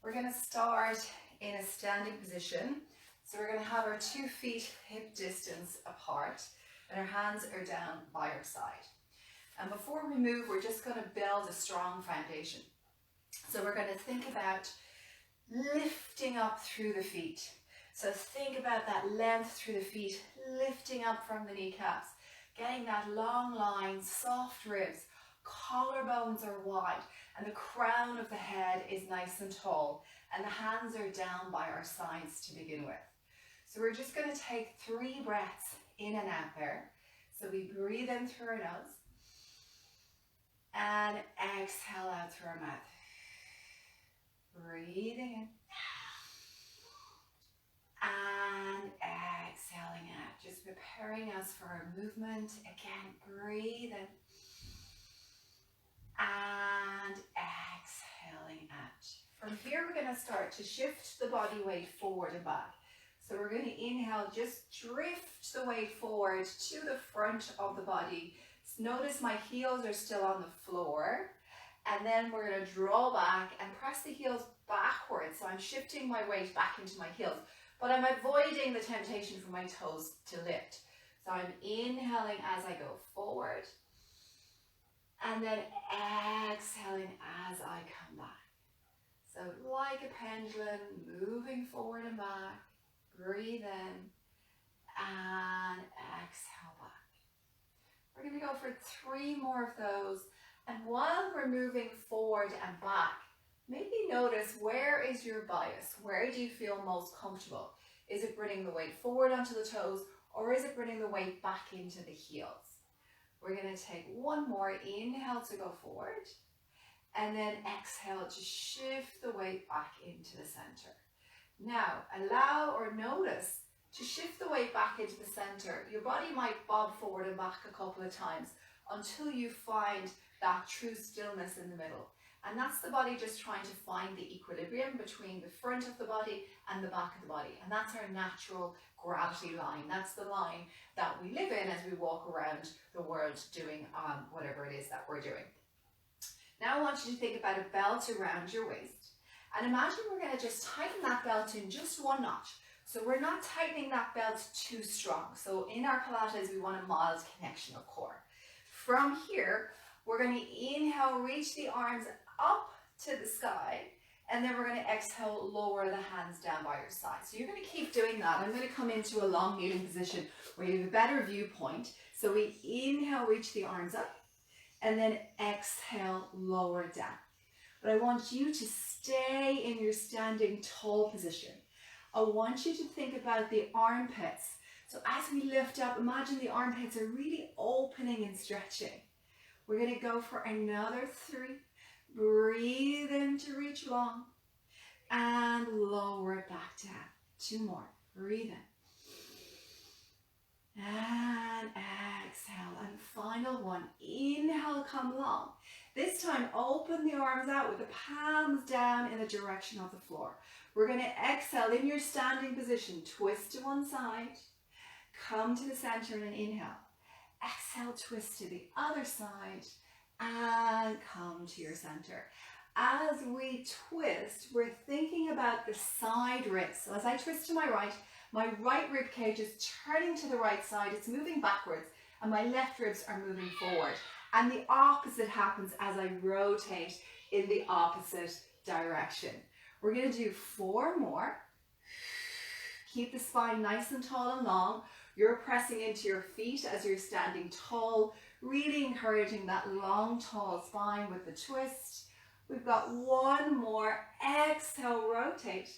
We're going to start in a standing position. So we're going to have our 2 feet hip distance apart and our hands are down by our side. And before we move, we're just going to build a strong foundation. So we're going to think about lifting up through the feet. So think about that length through the feet, lifting up from the kneecaps, getting that long line, soft ribs, collarbones are wide, and the crown of the head is nice and tall, and the hands are down by our sides to begin with. So we're just going to take 3 breaths in and out there. So we breathe in through our nose and exhale out through our mouth. Breathing in and exhaling out, just preparing us for our movement. Again, breathe in and exhaling out. From here, we're going to start to shift the body weight forward and back. So we're going to inhale, just drift the weight forward to the front of the body. Notice my heels are still on the floor. And then we're going to draw back and press the heels backwards. So I'm shifting my weight back into my heels, but I'm avoiding the temptation for my toes to lift. So I'm inhaling as I go forward and then exhaling as I come back. So like a pendulum, moving forward and back, breathe in and exhale back. We're going to go for 3 more of those. And while we're moving forward and back, maybe notice, where is your bias? Where do you feel most comfortable? Is it bringing the weight forward onto the toes, or is it bringing the weight back into the heels? We're going to take 1 more inhale to go forward, and then exhale to shift the weight back into the center. Now, allow or notice to shift the weight back into the center. Your body might bob forward and back a couple of times until you find that true stillness in the middle. And that's the body just trying to find the equilibrium between the front of the body and the back of the body. And that's our natural gravity line. That's the line that we live in as we walk around the world doing whatever it is that we're doing. Now I want you to think about a belt around your waist. And imagine we're going to just tighten that belt in just 1 notch. So we're not tightening that belt too strong. So in our Pilates, we want a mild connection of core. From here, we're going to inhale, reach the arms up to the sky, and then we're going to exhale, lower the hands down by your side. So you're going to keep doing that. I'm going to come into a long kneeling position where you have a better viewpoint. So we inhale, reach the arms up, and then exhale, lower down. But I want you to stay in your standing tall position. I want you to think about the armpits. So as we lift up, imagine the armpits are really opening and stretching. We're going to go for another 3. Breathe in to reach long and lower it back down. 2 more. Breathe in and exhale. And final 1. Inhale, come long. This time, open the arms out with the palms down in the direction of the floor. We're going to exhale in your standing position. Twist to one side. Come to the center and inhale. Exhale, twist to the other side and come to your center. As we twist, we're thinking about the side ribs. So as I twist to my right rib cage is turning to the right side, it's moving backwards, and my left ribs are moving forward. And the opposite happens as I rotate in the opposite direction. We're going to do 4 more. Keep the spine nice and tall and long. You're pressing into your feet as you're standing tall, really encouraging that long, tall spine with the twist. We've got 1 more. Exhale, rotate.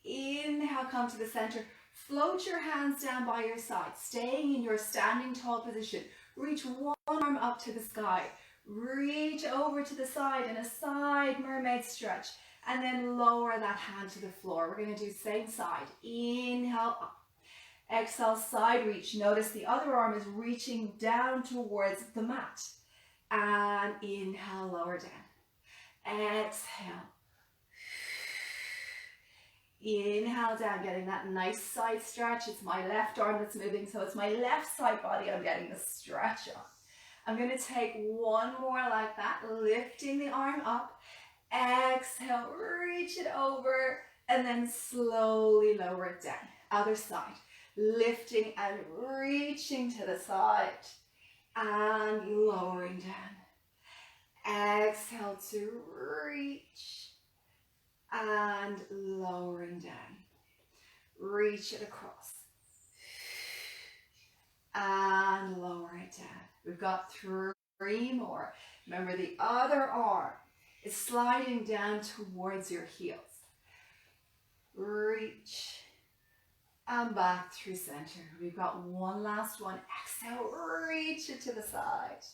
Inhale, come to the center. Float your hands down by your side, staying in your standing tall position. Reach 1 arm up to the sky. Reach over to the side in a side mermaid stretch. And then lower that hand to the floor. We're going to do same side. Inhale up. Exhale, side reach. Notice the other arm is reaching down towards the mat. And inhale, lower down. Exhale. Inhale down, getting that nice side stretch. It's my left arm that's moving, so it's my left side body I'm getting the stretch on. I'm going to take 1 more like that, lifting the arm up. Exhale, reach it over, and then slowly lower it down. Other side, lifting and reaching to the side, and lowering down. Exhale to reach, and lowering down. Reach it across, and lower it down. We've got 3 more. Remember, the other arm is sliding down towards your heels. Reach and back through center. We've got one last one. Exhale, reach it to the side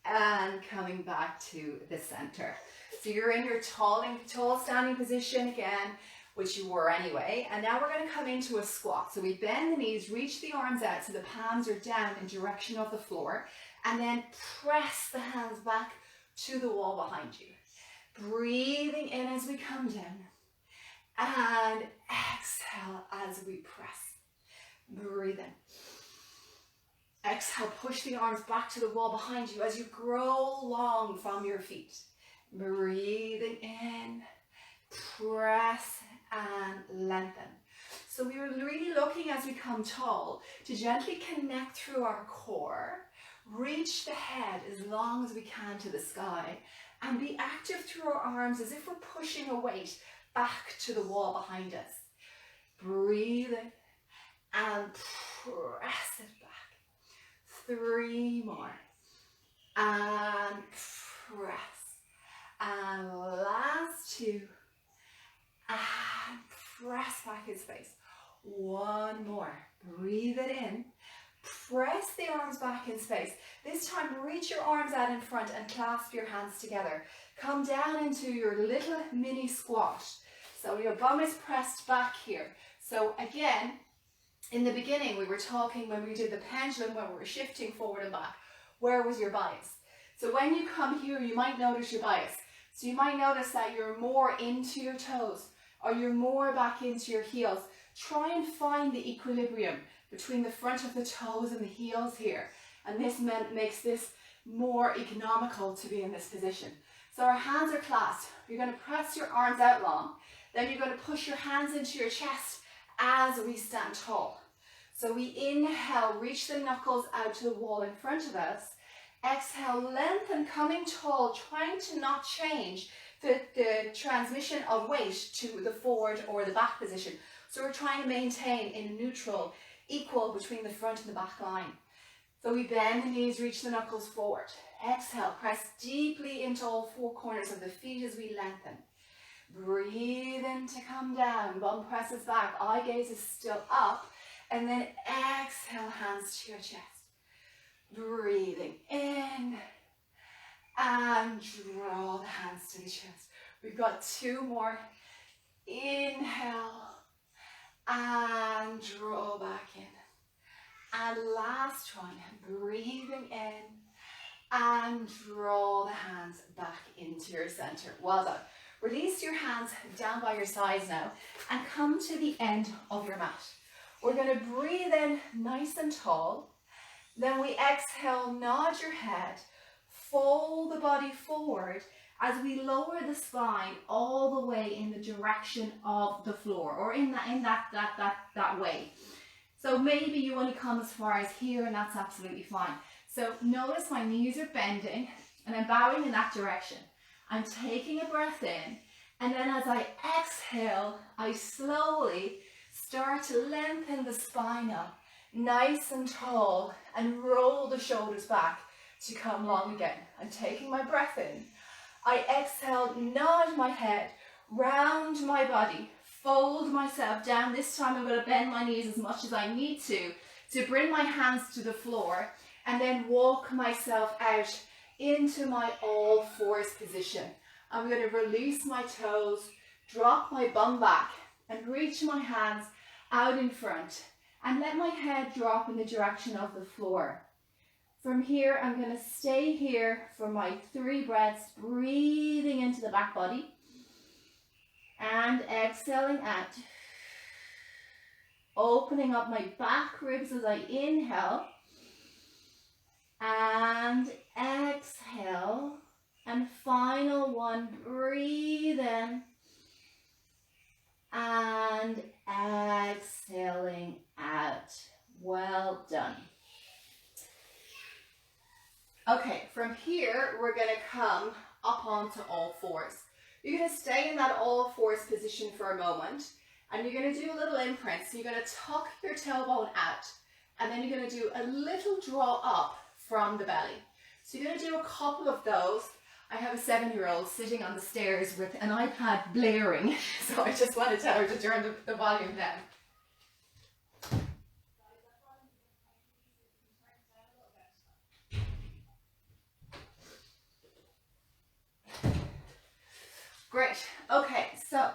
and coming back to the center. So you're in your tall standing position again, which you were anyway. And now we're going to come into a squat. So we bend the knees, reach the arms out so the palms are down in direction of the floor, and then press the hands back to the wall behind you. Breathing in as we come down, and exhale as we press. Breathe in. Exhale, push the arms back to the wall behind you as you grow long from your feet. Breathing in, press and lengthen. So we are really looking as we come tall to gently connect through our core, reach the head as long as we can to the sky, and be active through our arms as if we're pushing a weight back to the wall behind us. Breathe in and press it back. 3 more. And press. And last 2. And press back in space. 1 more. Breathe it in. Press the arms back in space. This time, reach your arms out in front and clasp your hands together. Come down into your little mini squat. So your bum is pressed back here. So again, in the beginning, we were talking when we did the pendulum, when we were shifting forward and back, where was your bias? So when you come here, you might notice your bias. So you might notice that you're more into your toes, or you're more back into your heels. Try and find the equilibrium between the front of the toes and the heels here. And this makes this more economical to be in this position. So our hands are clasped. You're going to press your arms out long. Then you're going to push your hands into your chest as we stand tall. So we inhale, reach the knuckles out to the wall in front of us. Exhale, lengthen, coming tall, trying to not change the transmission of weight to the forward or the back position. So we're trying to maintain in neutral, equal between the front and the back line. So we bend the knees, reach the knuckles forward. Exhale, press deeply into all 4 corners of the feet as we lengthen. Breathe in to come down, bum presses back, eye gaze is still up, and then exhale, hands to your chest. Breathing in and draw the hands to the chest. We've got 2 more. Inhale and draw back in. And last one, breathing in and draw the hands back into your center. Well done. Release your hands down by your sides now and come to the end of your mat. We're going to breathe in nice and tall. Then we exhale, nod your head, fold the body forward as we lower the spine all the way in the direction of the floor, or in that way. So maybe you only come as far as here, and that's absolutely fine. So notice my knees are bending and I'm bowing in that direction. I'm taking a breath in, and then as I exhale, I slowly start to lengthen the spine up, nice and tall, and roll the shoulders back to come long again. I'm taking my breath in. I exhale, nod my head, round my body, fold myself down. This time I'm going to bend my knees as much as I need to bring my hands to the floor, and then walk myself out into my all fours position. I'm going to release my toes, drop my bum back, and reach my hands out in front, and let my head drop in the direction of the floor. From here, I'm going to stay here for my 3 breaths, breathing into the back body, and exhaling out. Opening up my back ribs as I inhale, and exhale, and final one, breathe in and exhaling out. Well done. Okay, from here, we're going to come up onto all fours. You're going to stay in that all fours position for a moment, and you're going to do a little imprint. So you're going to tuck your tailbone out, and then you're going to do a little draw up from the belly. So you're going to do a couple of those. I have a 7-year-old sitting on the stairs with an iPad blaring, so I just want to tell her to turn the volume down. Great. Okay, so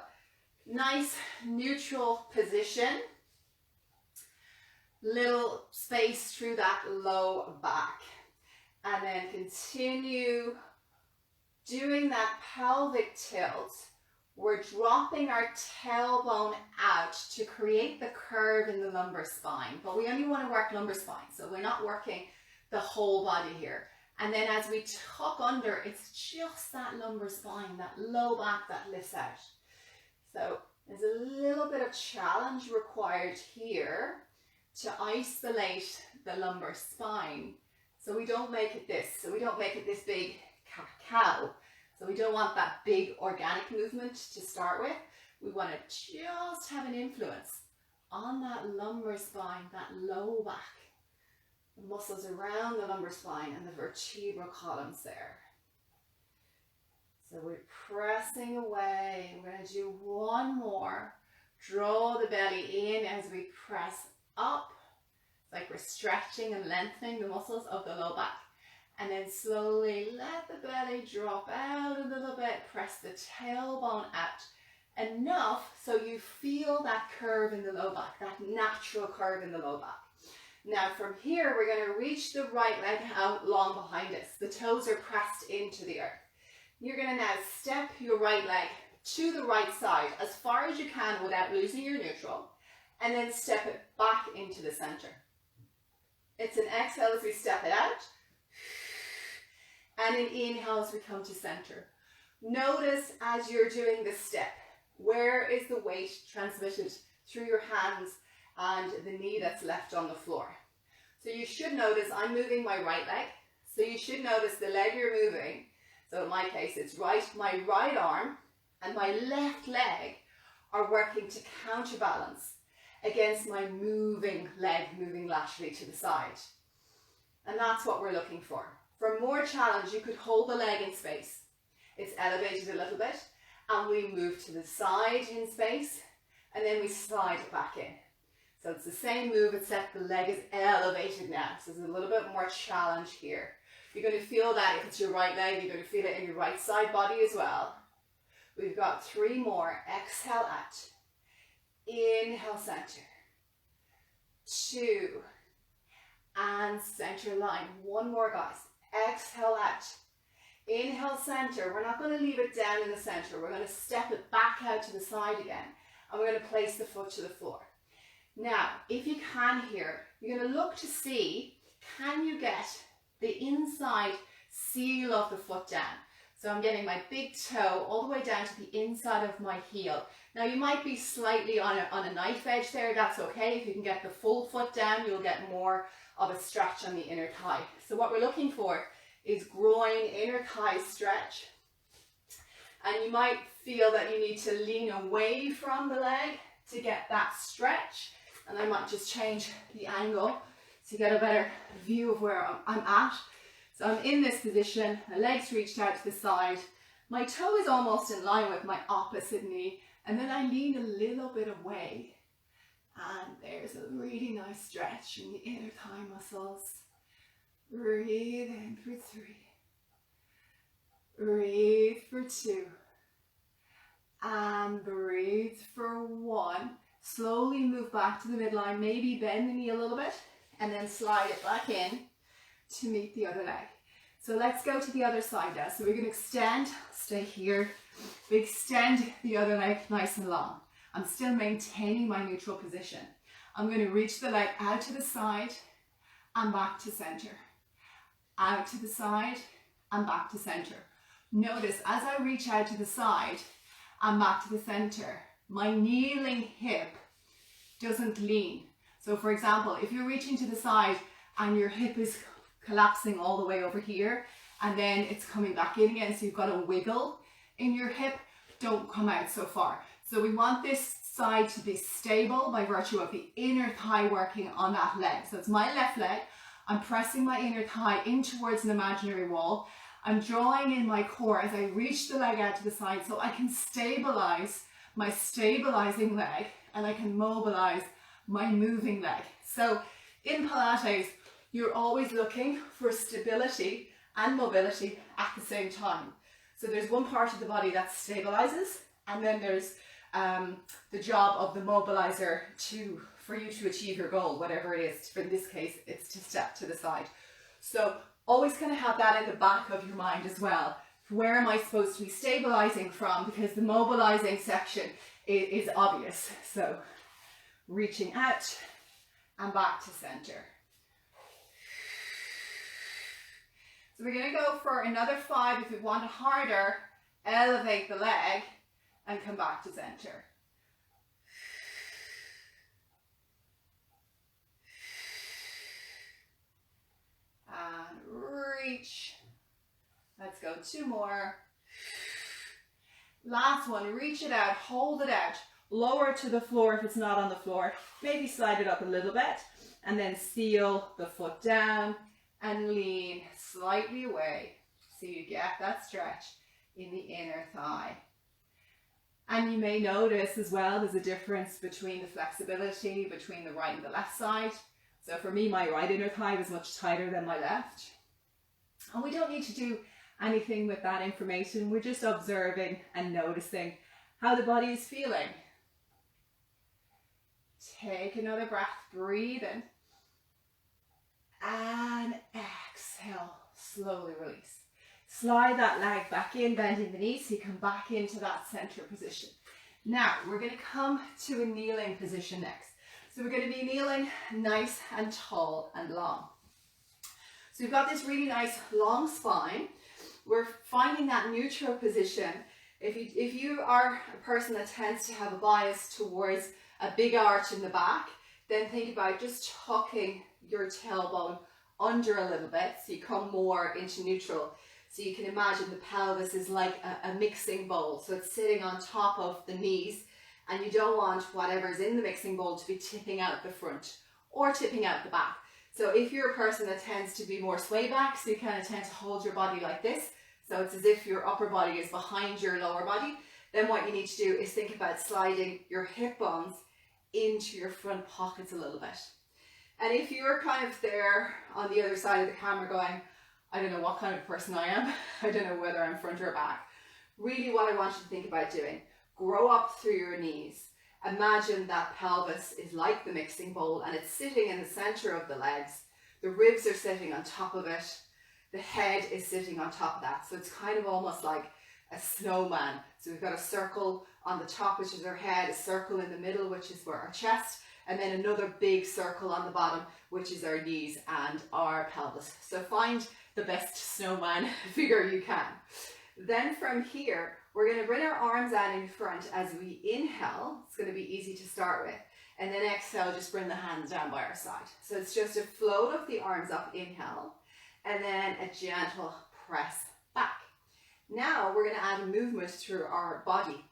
nice neutral position. Little space through that low back. And then continue doing that pelvic tilt. We're dropping our tailbone out to create the curve in the lumbar spine, but we only want to work lumbar spine, so we're not working the whole body here. And then as we tuck under, it's just that lumbar spine, that low back that lifts out. So there's a little bit of challenge required here to isolate the lumbar spine. So we don't make it this. So we don't make it this big cow. So we don't want that big organic movement to start with. We want to just have an influence on that lumbar spine, that low back. The muscles around the lumbar spine and the vertebral columns there. So we're pressing away. We're going to do one more. Draw the belly in as we press up. It's like we're stretching and lengthening the muscles of the low back. And then slowly let the belly drop out a little bit. Press the tailbone out enough so you feel that curve in the low back, that natural curve in the low back. Now from here, we're going to reach the right leg out long behind us. The toes are pressed into the earth. You're going to now step your right leg to the right side as far as you can without losing your neutral, and then step it back into the center. It's an exhale as we step it out, and an inhale as we come to center. Notice as you're doing this step, where is the weight transmitted through your hands and the knee that's left on the floor. So you should notice I'm moving my right leg. So you should notice the leg you're moving. So in my case, it's my right arm and my left leg are working to counterbalance against my moving leg, moving laterally to the side. And that's what we're looking for. For more challenge, you could hold the leg in space. It's elevated a little bit, and we move to the side in space, and then we slide it back in. So it's the same move, except the leg is elevated now. So there's a little bit more challenge here. You're going to feel that if it's your right leg, you're going to feel it in your right side body as well. We've got 3 more. Exhale out. Inhale, center. 2. And center line. 1 more, guys. Exhale out. Inhale, center. We're not going to leave it down in the center. We're going to step it back out to the side again. And we're going to place the foot to the floor. Now, if you can here, you're going to look to see, can you get the inside seal of the foot down? So I'm getting my big toe all the way down to the inside of my heel. Now you might be slightly on a knife edge there, that's okay. If you can get the full foot down, you'll get more of a stretch on the inner thigh. So what we're looking for is groin, inner thigh stretch. And you might feel that you need to lean away from the leg to get that stretch. And I might just change the angle to get a better view of where I'm at. So I'm in this position, my legs reached out to the side, my toe is almost in line with my opposite knee, and then I lean a little bit away. And there's a really nice stretch in the inner thigh muscles. Breathe in for 3. Breathe for 2. And breathe for 1. Slowly move back to the midline, maybe bend the knee a little bit, and then slide it back in to meet the other leg. So let's go to the other side now. So we're going to extend, stay here. We extend the other leg nice and long. I'm still maintaining my neutral position. I'm going to reach the leg out to the side and back to center. Out to the side and back to center. Notice as I reach out to the side and back to the center, my kneeling hip doesn't lean. So for example, if you're reaching to the side and your hip is collapsing all the way over here and then it's coming back in again, so you've got a wiggle in your hip, don't come out so far. So we want this side to be stable by virtue of the inner thigh working on that leg. So it's my left leg. I'm pressing my inner thigh in towards an imaginary wall. I'm drawing in my core as I reach the leg out to the side so I can stabilize my stabilizing leg and I can mobilize my moving leg. So in Pilates, you're always looking for stability and mobility at the same time. So there's one part of the body that stabilizes, and then there's the job of the mobilizer for you to achieve your goal, whatever it is. For this case, it's to step to the side. So always kind of have that in the back of your mind as well. Where am I supposed to be stabilizing from? Because the mobilizing section is obvious. So reaching out and back to center. So we're going to go for another 5. If we want it harder, elevate the leg and come back to center. And reach. Let's go 2 more. Last one, reach it out, hold it out, lower to the floor if it's not on the floor, maybe slide it up a little bit, and then seal the foot down and lean slightly away so you get that stretch in the inner thigh. And you may notice as well there's a difference between the flexibility between the right and the left side. So for me, my right inner thigh was much tighter than my left. And we don't need to do anything with that information. We're just observing and noticing how the body is feeling. Take another breath, breathe in. And exhale, slowly release. Slide that leg back in, bending the knees so you come back into that center position. Now, we're going to come to a kneeling position next. So we're going to be kneeling nice and tall and long. So we've got this really nice long spine. We're finding that neutral position. If you are a person that tends to have a bias towards a big arch in the back, then think about just tucking your tailbone under a little bit so you come more into neutral. So you can imagine the pelvis is like a mixing bowl. So it's sitting on top of the knees, and you don't want whatever's in the mixing bowl to be tipping out the front or tipping out the back. So if you're a person that tends to be more sway back, so you kind of tend to hold your body like this, so it's as if your upper body is behind your lower body, then what you need to do is think about sliding your hip bones into your front pockets a little bit. And if you're kind of there on the other side of the camera going, I don't know what kind of person I am, I don't know whether I'm front or back, really what I want you to think about doing, grow up through your knees. Imagine that pelvis is like the mixing bowl and it's sitting in the center of the legs. The ribs are sitting on top of it. The head is sitting on top of that. So it's kind of almost like a snowman. So we've got a circle on the top, which is our head, a circle in the middle, which is where our chest, and then another big circle on the bottom, which is our knees and our pelvis. So find the best snowman figure you can. Then from here, we're going to bring our arms out in front as we inhale. It's going to be easy to start with. And then exhale, just bring the hands down by our side. So it's just a float of the arms up, inhale, and then a gentle press back. Now we're going to add a movement through our body.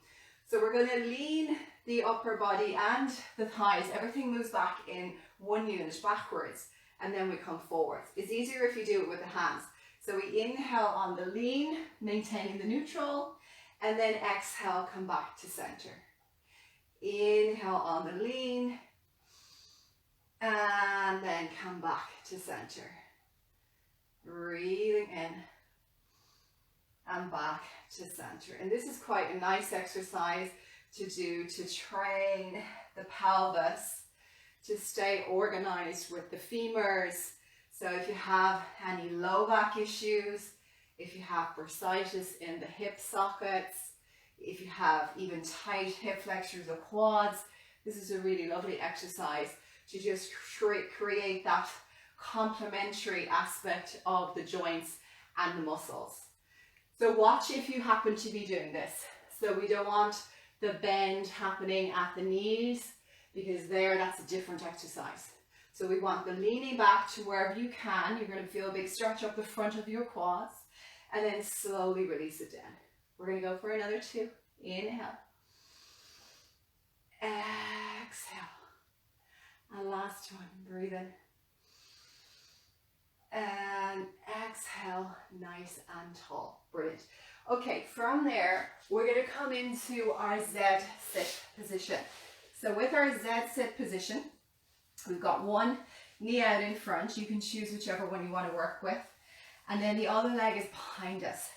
So we're going to lean the upper body and the thighs. Everything moves back in one unit backwards, and then we come forwards. It's easier if you do it with the hands. So we inhale on the lean, maintaining the neutral, and then exhale, come back to center. Inhale on the lean, and then come back to center. Breathing in and back to center. And this is quite a nice exercise to do to train the pelvis to stay organized with the femurs. So if you have any low back issues, if you have bursitis in the hip sockets, if you have even tight hip flexors or quads, this is a really lovely exercise to just create that complementary aspect of the joints and the muscles. So watch if you happen to be doing this. So we don't want the bend happening at the knees, because that's a different exercise. So we want the leaning back to wherever you can. You're going to feel a big stretch up the front of your quads, and then slowly release it down. We're going to go for another 2. Inhale. Exhale. And last one, breathe in. And exhale, nice and tall. Brilliant. Okay, from there, we're going to come into our Z-sit position. So with our Z-sit position, we've got one knee out in front. You can choose whichever one you want to work with. And then the other leg is behind us.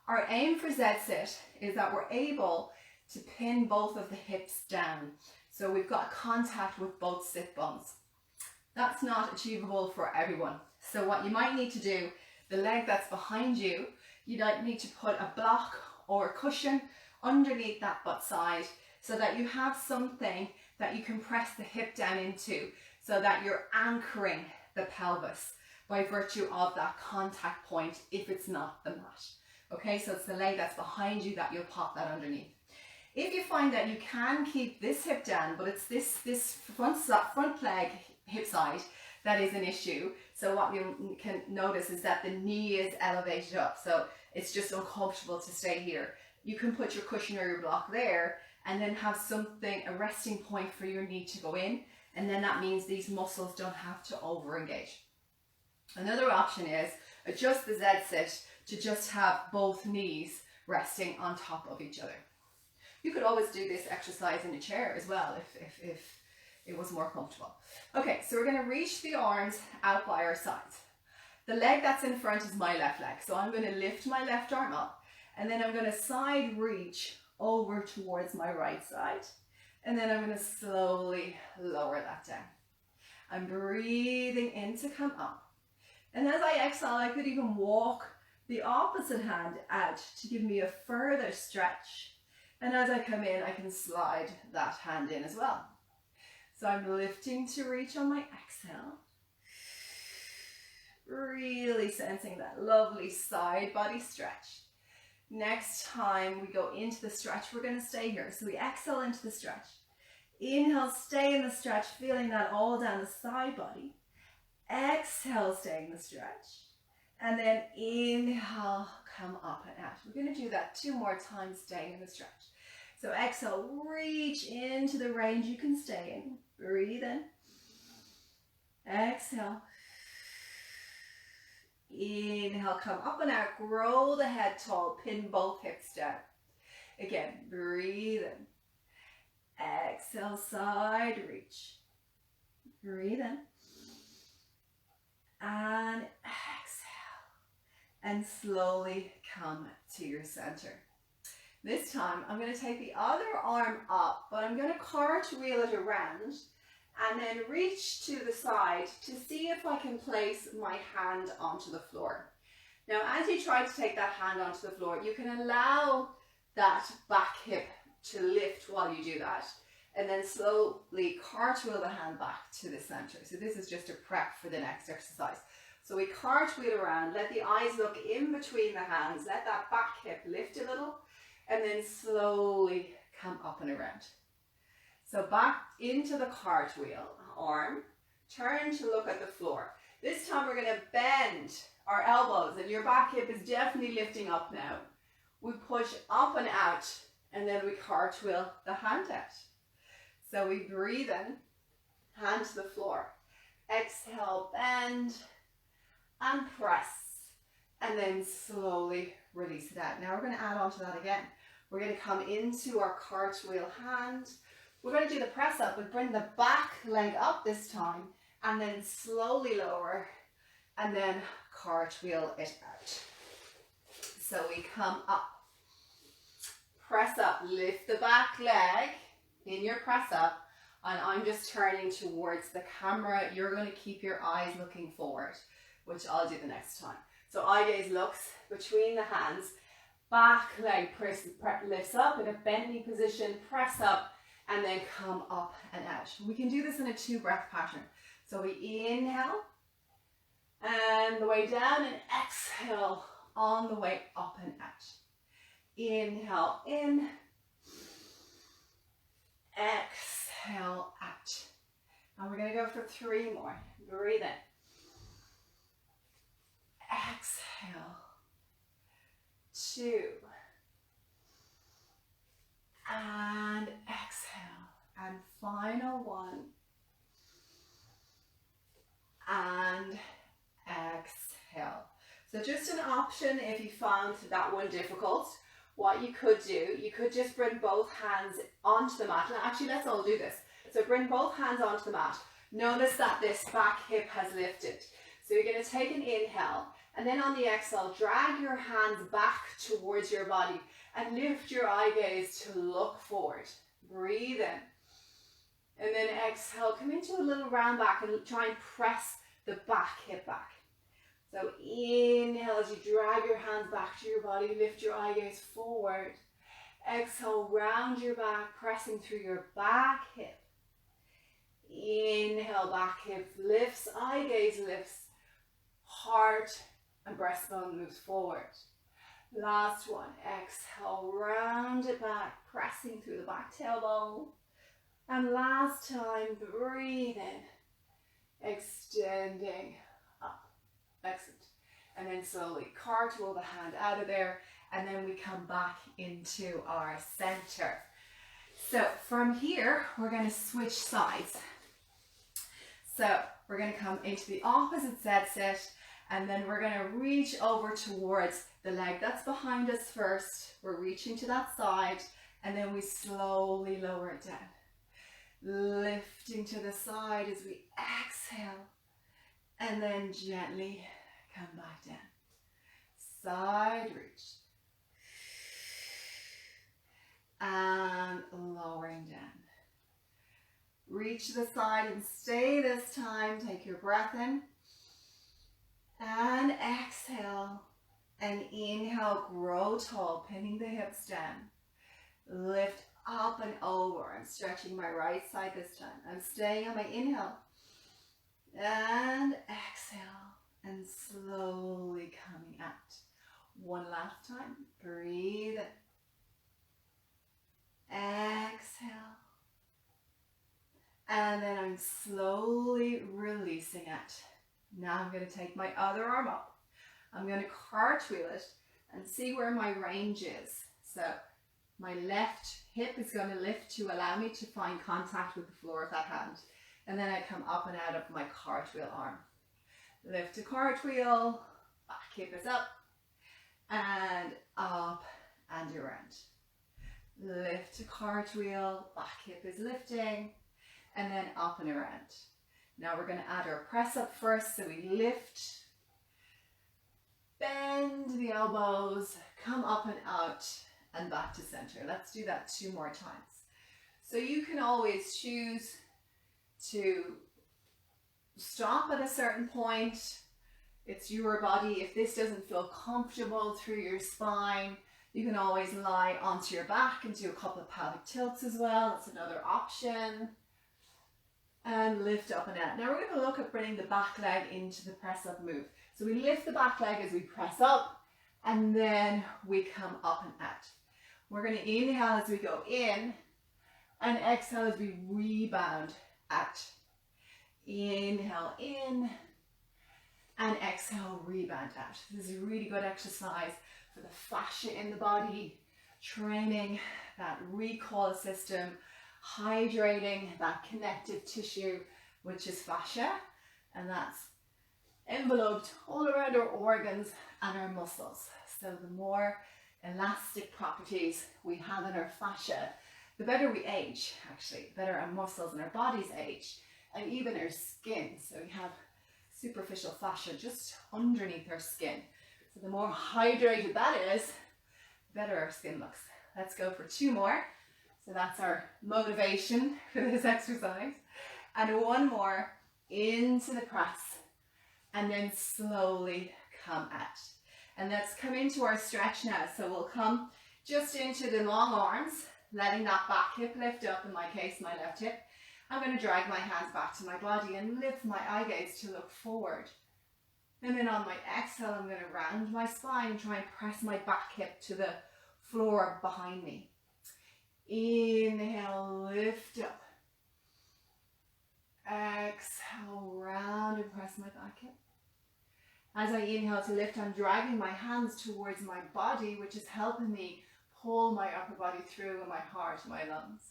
Our aim for Z-sit is that we're able to pin both of the hips down. So we've got contact with both sit bones. That's not achievable for everyone. So what you might need to do, the leg that's behind you, you might need to put a block or a cushion underneath that butt side so that you have something that you can press the hip down into, so that you're anchoring the pelvis by virtue of that contact point if it's not the mat. Okay, so it's the leg that's behind you that you'll pop that underneath. If you find that you can keep this hip down, but it's this front leg hip side that is an issue, so what you can notice is that the knee is elevated up, so it's just uncomfortable to stay here. You can put your cushion or your block there, and then have something, a resting point for your knee to go in, and then that means these muscles don't have to over engage. Another option is adjust the Z-sit to just have both knees resting on top of each other. You could always do this exercise in a chair as well if it was more comfortable. Okay, so we're going to reach the arms out by our sides. The leg that's in front is my left leg, so I'm going to lift my left arm up, and then I'm going to side reach over towards my right side, and then I'm going to slowly lower that down. I'm breathing in to come up, and as I exhale, I could even walk the opposite hand out to give me a further stretch, and as I come in, I can slide that hand in as well. So I'm lifting to reach on my exhale, really sensing that lovely side body stretch. Next time we go into the stretch, we're going to stay here. So we exhale into the stretch. Inhale, stay in the stretch, feeling that all down the side body. Exhale, stay in the stretch. And then inhale, come up and out. We're going to do that 2 more times, staying in the stretch. So exhale, reach into the range you can stay in. Breathe in. Exhale. Inhale, come up and out. Grow the head tall. Pin both hips down. Again, breathe in. Exhale, side reach. Breathe in. And exhale. And slowly come to your center. This time, I'm going to take the other arm up, but I'm going to cartwheel it around and then reach to the side to see if I can place my hand onto the floor. Now, as you try to take that hand onto the floor, you can allow that back hip to lift while you do that, and then slowly cartwheel the hand back to the center. So this is just a prep for the next exercise. So we cartwheel around, let the eyes look in between the hands, let that back hip lift a little, and then slowly come up and around. So back into the cartwheel, arm, turn to look at the floor. This time we're going to bend our elbows, and your back hip is definitely lifting up now. We push up and out, and then we cartwheel the hand out. So we breathe in, hand to the floor. Exhale, bend, and press, and then slowly release it out. Now we're going to add on to that again. We're going to come into our cartwheel hand. We're going to do the press up, but bring the back leg up this time, and then slowly lower, and then cartwheel it out. So we come up, press up, lift the back leg in your press up, and I'm just turning towards the camera. You're going to keep your eyes looking forward, which I'll do the next time. So eye gaze looks between the hands, back leg lifts up in a bendy position, press up, and then come up and out. We can do this in a 2-breath pattern. So we inhale, and the way down, and exhale on the way up and out. Inhale in, go for 3 more. Breathe in. Exhale. 2. And exhale. And final 1. And exhale. So just an option if you found that one difficult. What you could do, you could just bring both hands onto the mat. And actually, let's all do this. So bring both hands onto the mat. Notice that this back hip has lifted. So you're going to take an inhale. And then on the exhale, drag your hands back towards your body. And lift your eye gaze to look forward. Breathe in. And then exhale, come into a little round back and try and press the back hip back. So inhale as you drag your hands back to your body, lift your eye gaze forward. Exhale, round your back, pressing through your back hip. Inhale, back hip lifts, eye gaze lifts, heart and breastbone moves forward. Last one, exhale, round it back, pressing through the back tailbone. And last time, breathe in, extending up, excellent. And then slowly cartwheel the hand out of there, and then we come back into our center. So from here, we're going to switch sides. So we're going to come into the opposite set, and then we're going to reach over towards the leg that's behind us first. We're reaching to that side, and then we slowly lower it down. Lifting to the side as we exhale, and then gently come back down. Side reach. And lowering down. Reach to the side and stay this time. Take your breath in. And exhale. And inhale, grow tall, pinning the hips down. Lift up and over. I'm stretching my right side this time. I'm staying on my inhale. And exhale. And slowly coming out. One last time. Breathe in. Exhale. And then I'm slowly releasing it. Now I'm going to take my other arm up. I'm going to cartwheel it and see where my range is. So my left hip is going to lift to allow me to find contact with the floor of that hand. And then I come up and out of my cartwheel arm. Lift to cartwheel, back hip is up, and up and around. Lift to cartwheel, back hip is lifting, and then up and around. Now we're going to add our press up first, so we lift, bend the elbows, come up and out, and back to center. Let's do that 2 more times. So you can always choose to stop at a certain point. It's your body. If this doesn't feel comfortable through your spine, you can always lie onto your back and do a couple of pelvic tilts as well. That's another option. And lift up and out. Now we're going to look at bringing the back leg into the press up move. So we lift the back leg as we press up, and then we come up and out. We're going to inhale as we go in, and exhale as we rebound out. Inhale in, and exhale, rebound out. This is a really good exercise for the fascia in the body, training that recall system, hydrating that connective tissue, which is fascia, and that's enveloped all around our organs and our muscles. So the more elastic properties we have in our fascia, the better we age, actually, the better our muscles and our bodies age, and even our skin. So we have superficial fascia just underneath our skin. So the more hydrated that is, the better our skin looks. Let's go for 2 more. So that's our motivation for this exercise. And 1 more into the press, and then slowly come out. And let's come into our stretch now. So we'll come just into the long arms, letting that back hip lift up, in my case, my left hip. I'm going to drag my hands back to my body and lift my eye gaze to look forward. And then on my exhale, I'm going to round my spine and try and press my back hip to the floor behind me. Inhale, lift up. Exhale. press my back in. As I inhale to lift, I'm dragging my hands towards my body, which is helping me pull my upper body through and my heart, my lungs.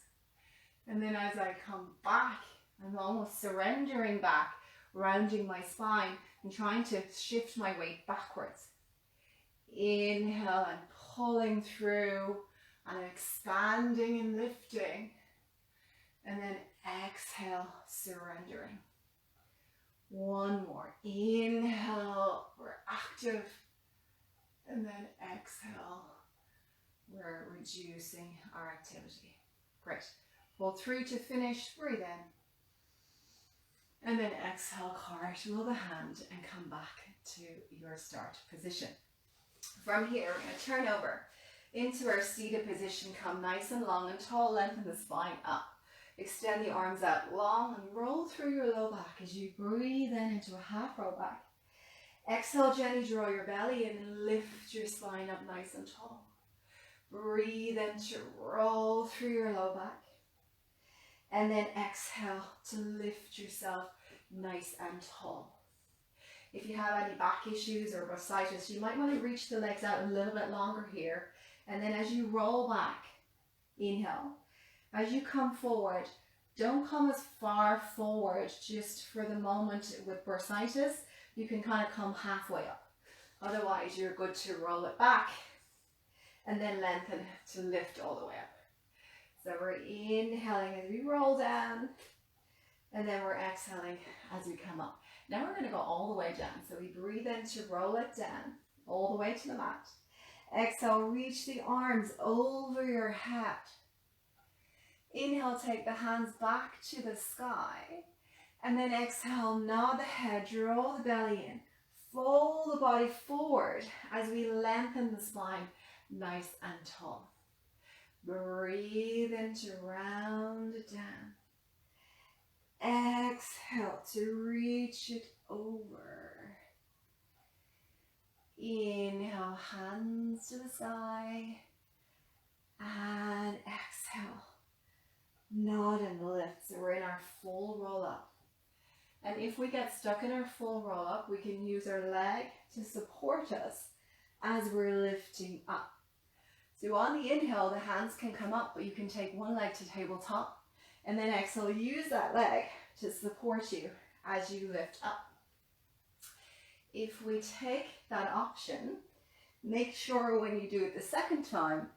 And then as I come back, I'm almost surrendering back, rounding my spine and trying to shift my weight backwards. Inhale and pulling through and expanding and lifting. And then exhale, surrendering. One more. Inhale, we're active. And then exhale, we're reducing our activity. Great. Pull through to finish, breathe in. And then exhale, cartwheel the hand and come back to your start position. From here, we're going to turn over into our seated position. Come nice and long and tall, lengthen the spine up. Extend the arms out long and roll through your low back as you breathe in into a half roll back. Exhale, gently draw your belly in and lift your spine up nice and tall. Breathe in to roll through your low back. And then exhale to lift yourself nice and tall. If you have any back issues or bursitis, you might want to reach the legs out a little bit longer here. And then as you roll back, inhale. As you come forward, don't come as far forward just for the moment with bursitis. You can kind of come halfway up. Otherwise, you're good to roll it back and then lengthen to lift all the way up. So we're inhaling as we roll down, and then we're exhaling as we come up. Now we're going to go all the way down. So we breathe in to roll it down, all the way to the mat. Exhale, reach the arms over your head. Inhale, take the hands back to the sky. And then exhale, nod the head, draw the belly in. Fold the body forward as we lengthen the spine nice and tall. Breathe in to round it down. Exhale to reach it over. Inhale, hands to the sky. And exhale. Nod and lift. So we're in our full roll up. And if we get stuck in our full roll up, we can use our leg to support us as we're lifting up. So on the inhale, the hands can come up, but you can take one leg to tabletop. And then exhale, use that leg to support you as you lift up. If we take that option, make sure when you do it the second time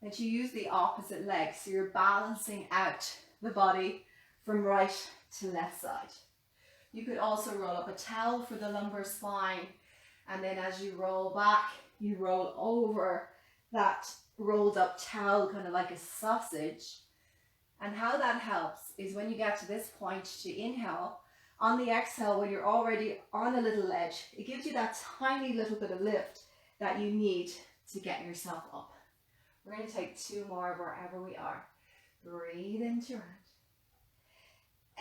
that you use the opposite leg. So you're balancing out the body from right to left side. You could also roll up a towel for the lumbar spine. And then as you roll back, you roll over that rolled up towel, kind of like a sausage. And how that helps is when you get to this point to inhale, on the exhale, when you're already on a little ledge, it gives you that tiny little bit of lift that you need to get yourself up. We're going to take two more wherever we are. Breathe into it.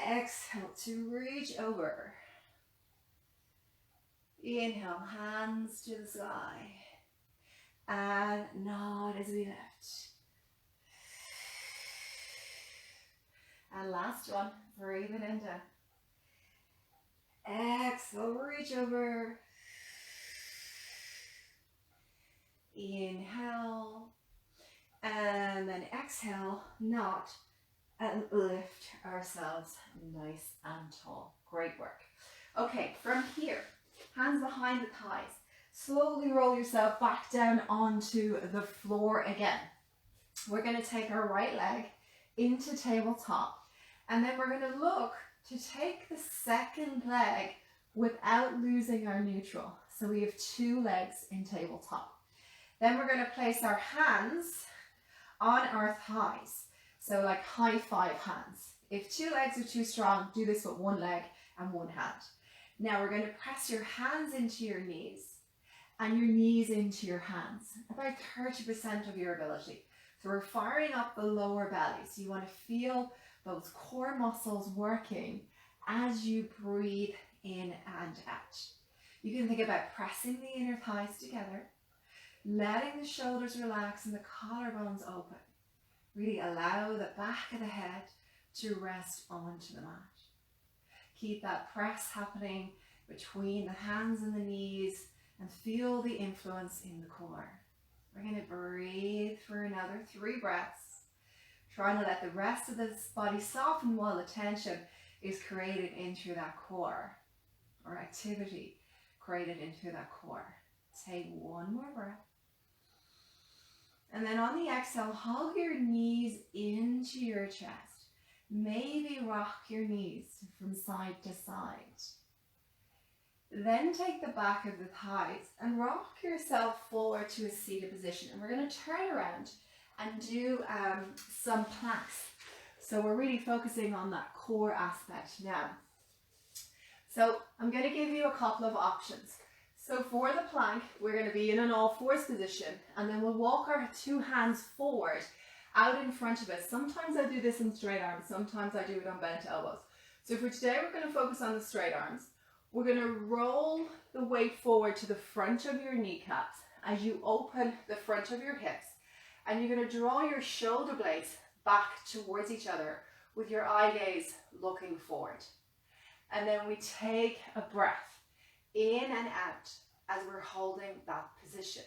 Exhale to reach over. Inhale, hands to the sky. And nod as we lift. And last one, breathe it into. Exhale, reach over. Inhale. And then exhale, nod. And lift ourselves nice and tall. Great work. Okay, from here, hands behind the thighs. Slowly roll yourself back down onto the floor again. We're going to take our right leg into tabletop. And then we're going to look to take the second leg without losing our neutral. So we have two legs in tabletop. Then we're going to place our hands on our thighs. So like high five hands. If two legs are too strong, do this with one leg and one hand. Now we're going to press your hands into your knees and your knees into your hands, about 30% of your ability. So we're firing up the lower belly. So you want to feel those core muscles working as you breathe in and out. You can think about pressing the inner thighs together, letting the shoulders relax and the collarbones open. Really allow the back of the head to rest onto the mat. Keep that press happening between the hands and the knees, and feel the influence in the core. We're going to breathe for another 3 breaths. Trying to let the rest of the body soften while the tension is created into that core, or activity created into that core. Take 1 more breath. And then on the exhale, hug your knees into your chest. Maybe rock your knees from side to side. Then take the back of the thighs and rock yourself forward to a seated position. And we're going to turn around and do some planks. So we're really focusing on that core aspect now. So I'm going to give you a couple of options. So for the plank, we're going to be in an all-fours position, and then we'll walk our 2 hands forward out in front of us. Sometimes I do this in straight arms, sometimes I do it on bent elbows. So for today, we're going to focus on the straight arms. We're going to roll the weight forward to the front of your kneecaps as you open the front of your hips. And you're going to draw your shoulder blades back towards each other with your eye gaze looking forward. And then we take a breath in and out as we're holding that position.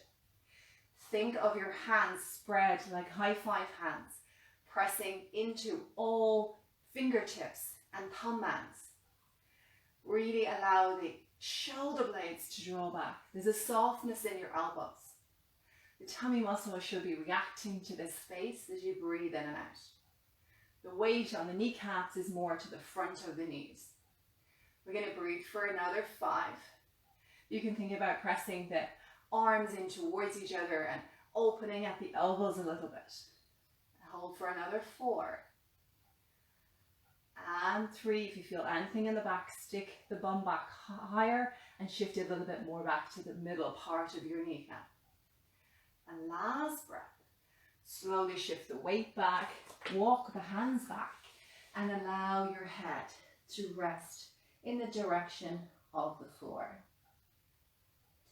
Think of your hands spread like high five hands, pressing into all fingertips and thumb hands. Really allow the shoulder blades to draw back. There's a softness in your elbows. The tummy muscle should be reacting to this space as you breathe in and out. The weight on the kneecaps is more to the front of the knees. We're going to breathe for another 5. You can think about pressing the arms in towards each other and opening at the elbows a little bit. Hold for another 4. And 3, if you feel anything in the back, stick the bum back higher and shift it a little bit more back to the middle part of your kneecap. And last breath, slowly shift the weight back, walk the hands back, and allow your head to rest in the direction of the floor.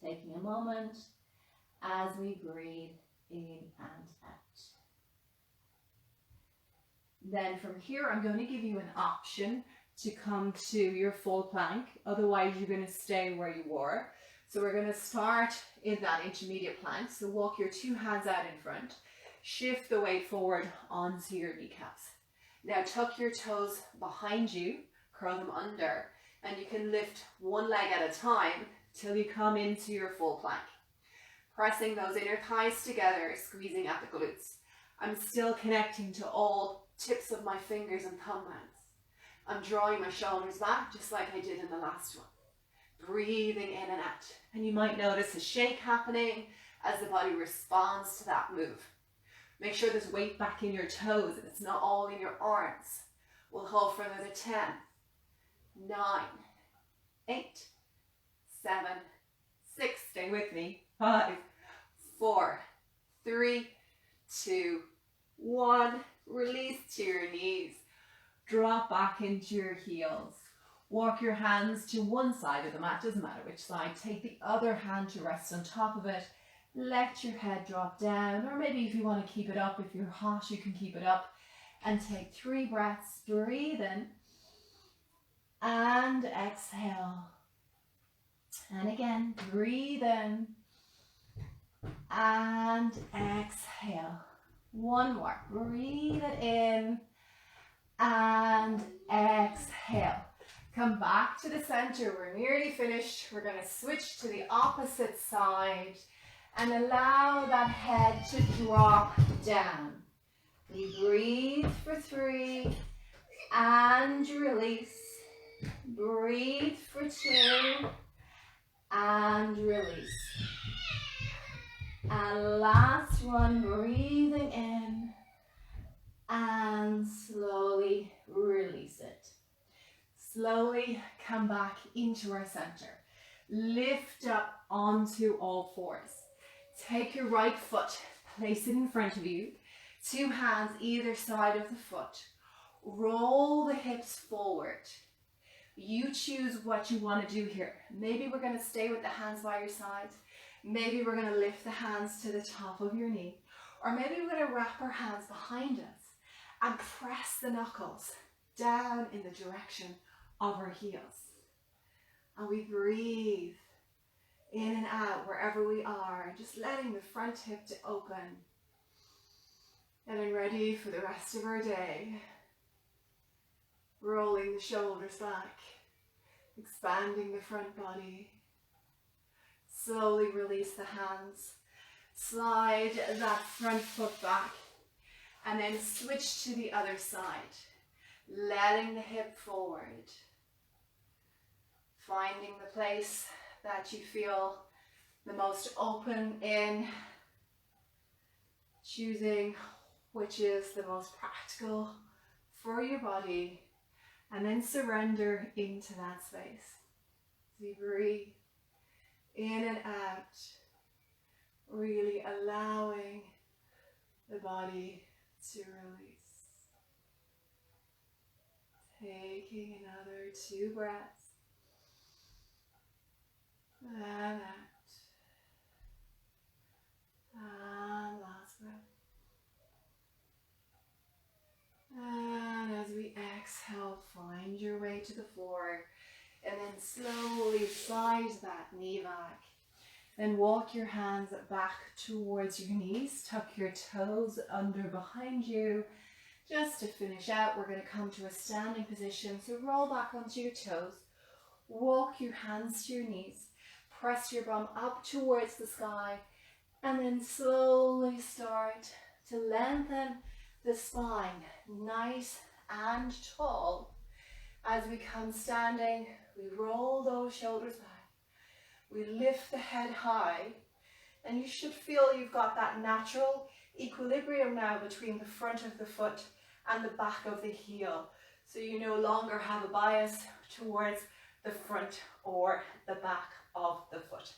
Taking a moment as we breathe in and out. Then from here, I'm going to give you an option to come to your full plank. Otherwise, you're going to stay where you were. So we're going to start in that intermediate plank. So walk your 2 hands out in front. Shift the weight forward onto your kneecaps. Now tuck your toes behind you, curl them under, and you can lift 1 leg at a time till you come into your full plank. Pressing those inner thighs together, squeezing at the glutes. I'm still connecting to all tips of my fingers and thumb hands. I'm drawing my shoulders back just like I did in the last one. Breathing in and out. And you might notice a shake happening as the body responds to that move. Make sure there's weight back in your toes and it's not all in your arms. We'll hold for another 10, 9, 8, 7, 6, stay with me, 5, 4, 3, 2, 1. Release to your knees. Drop back into your heels. Walk your hands to one side of the mat, doesn't matter which side. Take the other hand to rest on top of it. Let your head drop down, or maybe if you want to keep it up, if you're hot, you can keep it up. And take 3 breaths. Breathe in and exhale. And again, breathe in and exhale. 1 more. Breathe it in and exhale. Come back to the center. We're nearly finished. We're going to switch to the opposite side and allow that head to drop down. You breathe for 3 and release. Breathe for 2 and release. And last one, breathing in and slowly release it. Slowly come back into our center. Lift up onto all fours. Take your right foot, place it in front of you. 2 hands either side of the foot. Roll the hips forward. You choose what you want to do here. Maybe we're going to stay with the hands by your side. Maybe we're going to lift the hands to the top of your knee. Or maybe we're going to wrap our hands behind us and press the knuckles down in the direction of our heels. And we breathe in and out wherever we are, just letting the front hip to open. Getting ready for the rest of our day. Rolling the shoulders back, expanding the front body. Slowly release the hands. Slide that front foot back and then switch to the other side. Letting the hip forward. Finding the place that you feel the most open in. Choosing which is the most practical for your body. And then surrender into that space. As you breathe in and out. Really allowing the body to release. Taking another 2 breaths. And out. And last breath. And as we exhale, find your way to the floor. And then slowly slide that knee back. Then walk your hands back towards your knees. Tuck your toes under behind you. Just to finish out, we're going to come to a standing position. So roll back onto your toes. Walk your hands to your knees. Press your bum up towards the sky. And then slowly start to lengthen the spine. Nice and tall. As we come standing, we roll those shoulders back. We lift the head high, and you should feel you've got that natural equilibrium now between the front of the foot and the back of the heel. So you no longer have a bias towards the front or the back of the foot.